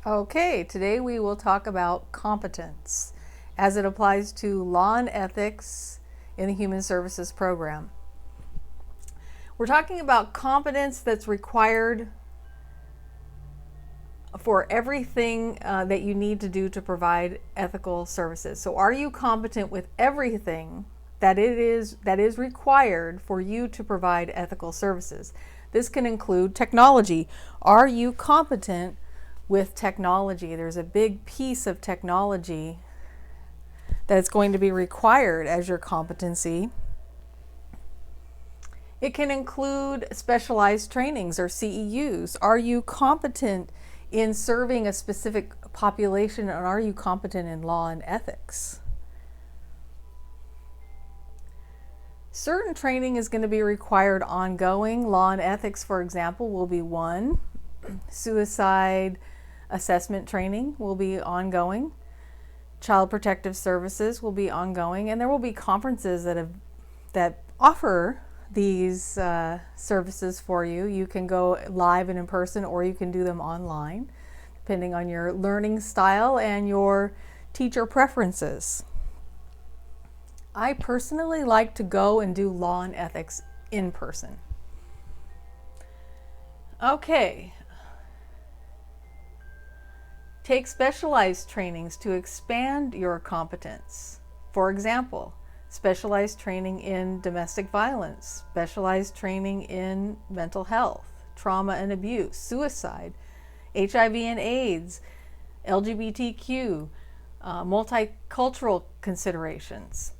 Okay, today we will talk about competence as it applies to law and ethics in the Human Services Program. We're talking about competence that's required for everything that you need to do to provide ethical services. So are you competent with everything that is required for you to provide ethical services? This can include technology. Are you competent with technology? There's a big piece of technology that's going to be required as your competency. It can include specialized trainings or CEUs. Are you competent in serving a specific population, and are you competent in law and ethics? Certain training is going to be required ongoing. Law and ethics, for example, will be one. Suicide assessment training will be ongoing. Child Protective Services will be ongoing, and there will be conferences that offer these services for you. You can go live and in person, or you can do them online, depending on your learning style and your teacher preferences. I personally like to go and do law and ethics in person. Okay. Take specialized trainings to expand your competence. For example, specialized training in domestic violence, specialized training in mental health, trauma and abuse, suicide, HIV and AIDS, LGBTQ, multicultural considerations.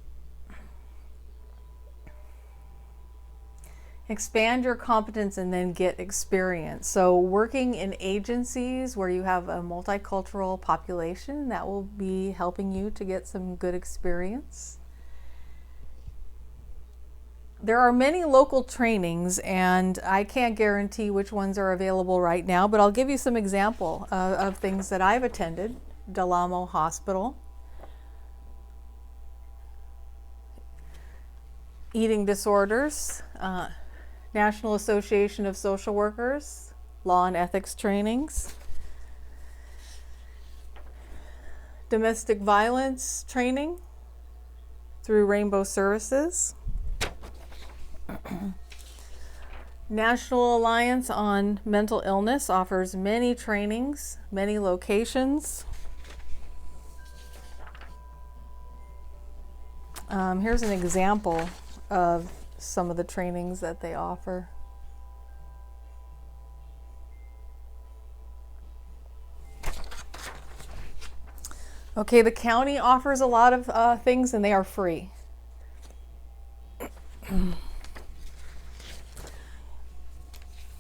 Expand your competence and then get experience. So working in agencies where you have a multicultural population, that will be helping you to get some good experience. There are many local trainings, and I can't guarantee which ones are available right now, but I'll give you some example of things that I've attended. Del Amo Hospital, eating disorders, National Association of Social Workers, law and ethics trainings, domestic violence training through Rainbow Services, National Alliance on Mental Illness offers many trainings, many locations. Here's an example of some of the trainings that they offer. Okay, the county offers a lot of things, and they are free.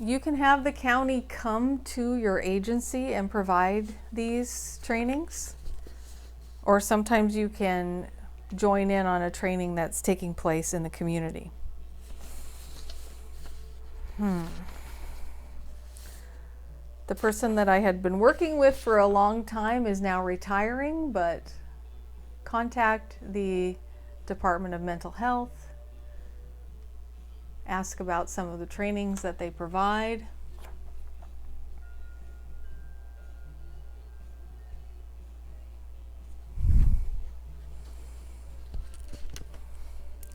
You can have the county come to your agency and provide these trainings, or sometimes you can join in on a training that's taking place in the community. The person that I had been working with for a long time is now retiring, but contact the Department of Mental Health, ask about some of the trainings that they provide.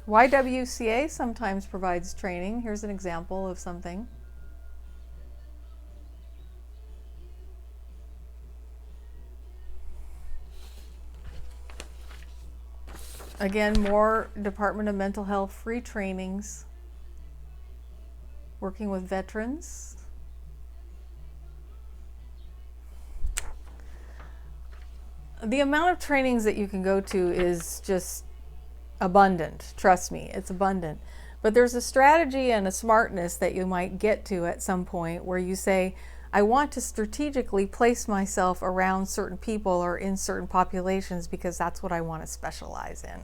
YWCA sometimes provides training. Here's an example of something. Again, more Department of Mental Health free trainings, working with veterans. The amount of trainings that you can go to is just abundant. Trust me, it's abundant. But there's a strategy and a smartness that you might get to at some point where you say, I want to strategically place myself around certain people or in certain populations because that's what I want to specialize in.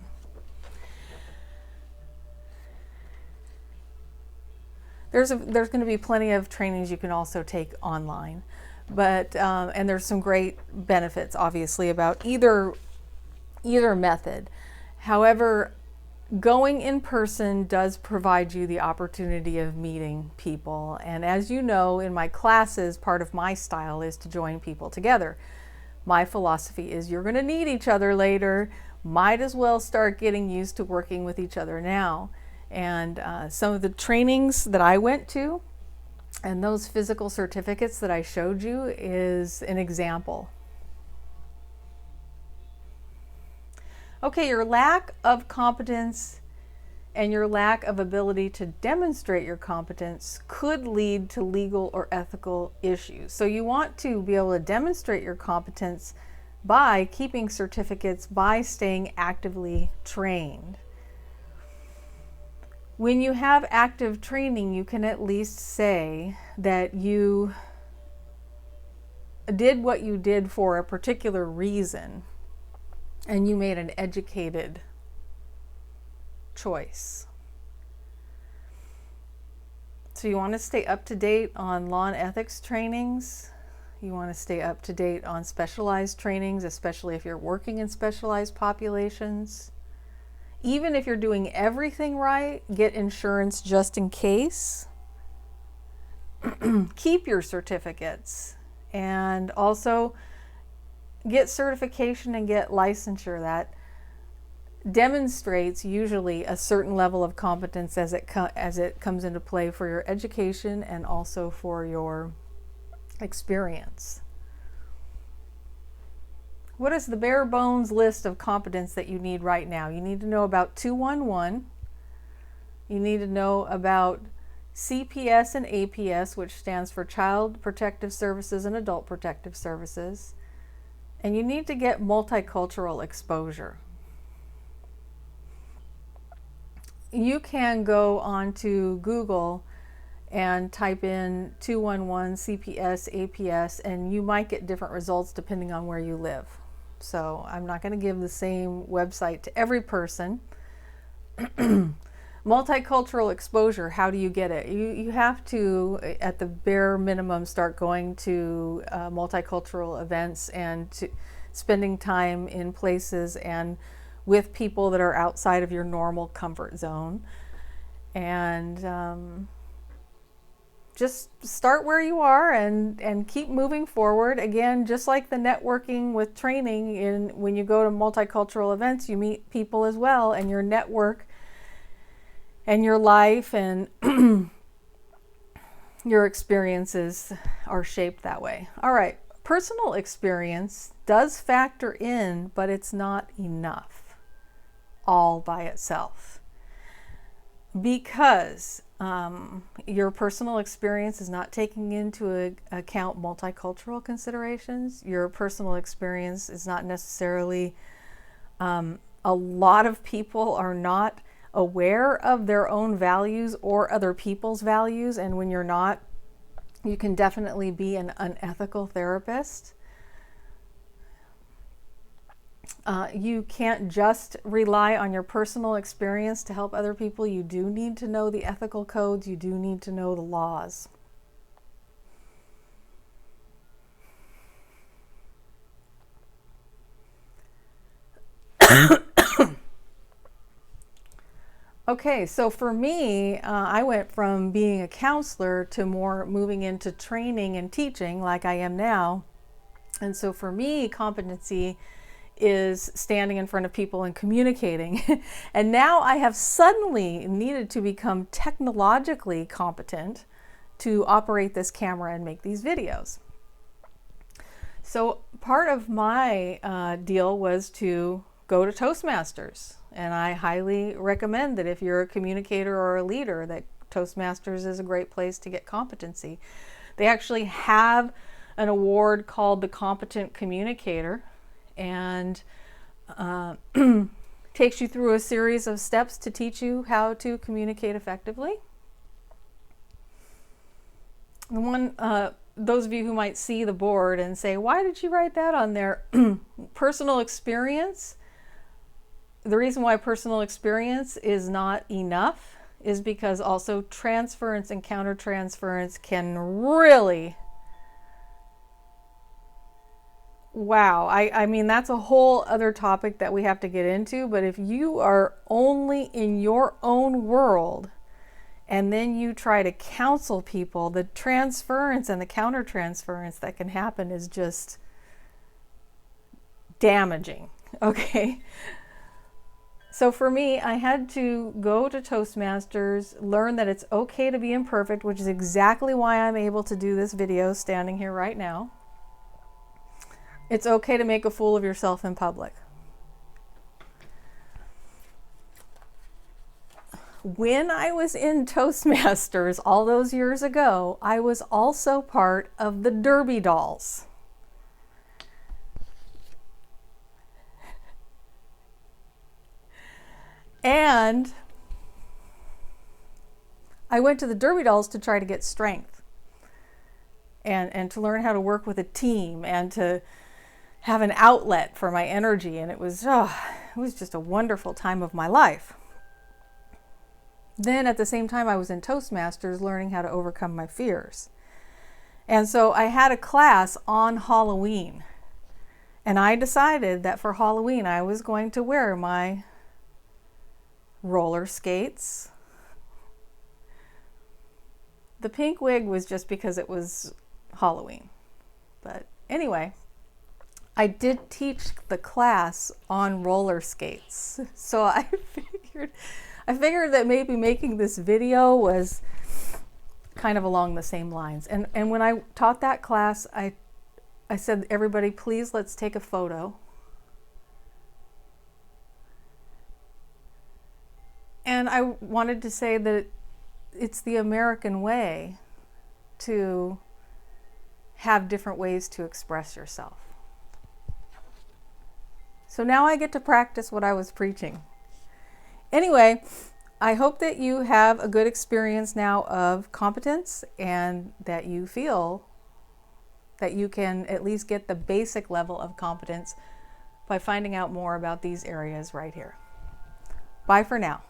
There's going to be plenty of trainings you can also take online, but and there's some great benefits, obviously, about either method. However, Going in person does provide you the opportunity of meeting people. And as you know, in my classes, part of my style is to join people together. My philosophy is you're going to need each other later. Might as well start getting used to working with each other now. And some of the trainings that I went to and those physical certificates that I showed you is an example. Okay, your lack of competence and your lack of ability to demonstrate your competence could lead to legal or ethical issues. So you want to be able to demonstrate your competence by keeping certificates, by staying actively trained. When you have active training, you can at least say that you did what you did for a particular reason and you made an educated choice. So you want to stay up to date on law and ethics trainings. You want to stay up to date on specialized trainings, especially if you're working in specialized populations. Even if you're doing everything right, get insurance just in case. Keep your certificates and also get certification and get licensure. That demonstrates usually a certain level of competence as it comes into play for your education and also for your experience. What is the bare bones list of competence that you need right now? You need to know about 211. You need to know about CPS and APS, which stands for Child Protective Services and Adult Protective Services. And you need to get multicultural exposure. You can go onto Google and type in 211 CPS, APS, and you might get different results depending on where you live. So I'm not going to give the same website to every person. Multicultural exposure, how do you get it? You have to, at the bare minimum, start going to multicultural events and to spending time in places and with people that are outside of your normal comfort zone. And just start where you are and keep moving forward. Again, just like the networking with training, when you go to multicultural events, you meet people as well, and your network and your life and your experiences are shaped that way. All right, personal experience does factor in, but it's not enough all by itself, because your personal experience is not taking into account multicultural considerations. Your personal experience is not necessarily, a lot of people are not aware of their own values or other people's values, and when you're not, you can definitely be an unethical therapist. You can't just rely on your personal experience to help other people. You do need to know the ethical codes. You do need to know the laws. Okay, so for me, I went from being a counselor to more moving into training and teaching like I am now. And so for me, competency is standing in front of people and communicating. And now I have suddenly needed to become technologically competent to operate this camera and make these videos. So part of my deal was to go to Toastmasters. And I highly recommend that if you're a communicator or a leader, that Toastmasters is a great place to get competency. They actually have an award called the Competent Communicator, and takes you through a series of steps to teach you how to communicate effectively. Those of you who might see the board and say, why did you write that on there? Personal experience. The reason why personal experience is not enough is because also transference and countertransference can really wow, I mean, that's a whole other topic that we have to get into. But if you are only in your own world and then you try to counsel people, the transference and the countertransference that can happen is just damaging. Okay. So for me, I had to go to Toastmasters, learn that it's okay to be imperfect, which is exactly why I'm able to do this video standing here right now. It's okay to make a fool of yourself in public. When I was in Toastmasters all those years ago, I was also part of the Derby Dolls. And I went to the Derby Dolls to try to get strength and to learn how to work with a team and to have an outlet for my energy. And it was just a wonderful time of my life. Then at the same time, I was in Toastmasters learning how to overcome my fears. And so I had a class on Halloween. And I decided that for Halloween, I was going to wear my roller skates. The pink wig was just because it was Halloween. But anyway, I did teach the class on roller skates. So I figured that maybe making this video was kind of along the same lines. And when I taught that class, I said, everybody, please, let's take a photo. And I wanted to say that it's the American way to have different ways to express yourself. So now I get to practice what I was preaching. Anyway, I hope that you have a good experience now of competence and that you feel that you can at least get the basic level of competence by finding out more about these areas right here. Bye for now.